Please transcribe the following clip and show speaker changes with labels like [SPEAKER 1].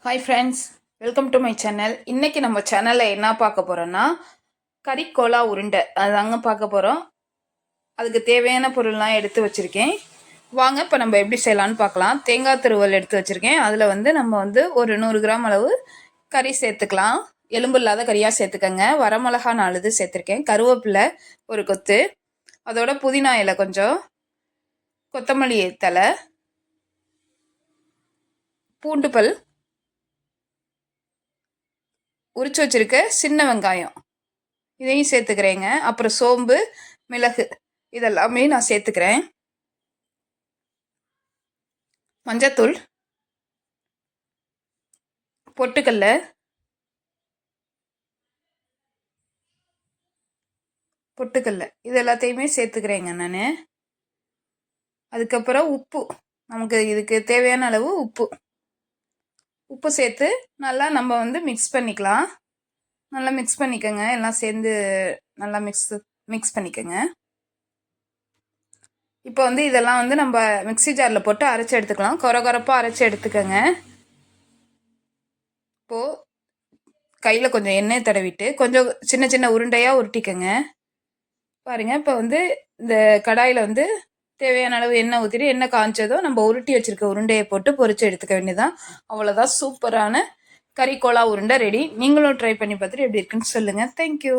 [SPEAKER 1] Hi friends, welcome to my channel. இன்றைக்கி நம்ம சேனலில் என்ன பார்க்க போகிறோன்னா கறிக்கோலா உருண்டை அதாங்க பார்க்க போகிறோம். அதுக்கு தேவையான பொருள்லாம் எடுத்து வச்சுருக்கேன். வாங்க இப்போ நம்ம எப்படி செய்யலான்னு பார்க்கலாம். தேங்காய் துருவல் எடுத்து வச்சுருக்கேன். அதில் நம்ம ஒரு 100 கிராம் அளவு கறி சேர்த்துக்கலாம். எலும்பு இல்லாத கறியாக சேர்த்துக்கங்க. வரமிளகா 4 இது சேர்த்துருக்கேன். கருவேப்பிலை ஒரு கொத்து, அதோட புதினா இலை கொஞ்சம், கொத்தமல்லி தலை, பூண்டு பல், உரிச்சு வச்சிருக்க சின்ன வெங்காயம் இதையும் சேர்த்துக்கிறேங்க. அப்புறம் சோம்பு, மிளகு இதெல்லாமே நான் சேர்த்துக்கிறேன். மஞ்சத்தூள், பொட்டுக்கல்ல, இது எல்லாத்தையுமே சேர்த்துக்கிறேங்க நான். அதுக்கப்புறம் உப்பு, நமக்கு இதுக்கு தேவையான அளவு உப்பு சேர்த்து நல்லா நம்ம மிக்ஸ் பண்ணிக்கலாம். நல்லா மிக்ஸ் பண்ணிக்கோங்க. எல்லாம் சேர்ந்து நல்லா மிக்ஸ் பண்ணிக்கோங்க. இப்போ இதெல்லாம் நம்ம மிக்ஸி ஜாரில் போட்டு அரைச்சி எடுத்துக்கலாம். கொரப்பாக அரைச்சி எடுத்துக்கோங்க. இப்போது கையில் கொஞ்சம் எண்ணெய் தடவிட்டு கொஞ்சம் சின்ன சின்ன உருண்டையாக உருட்டிக்கோங்க. பாருங்கள், இப்போ இந்த கடாயில் தேவையான அளவு எண்ணெய் ஊற்றிட்டு எண்ணெய் காய்ச்சதும் நம்ம உருட்டி வச்சுருக்க உருண்டையை போட்டு பொரிச்சு எடுத்துக்க வேண்டியதான். அவ்வளோதான், சூப்பரான கறிக்கோலா உருண்டை ரெடி. நீங்களும் ட்ரை பண்ணி பார்த்துட்டு எப்படி இருக்குன்னு சொல்லுங்கள். தேங்க்யூ.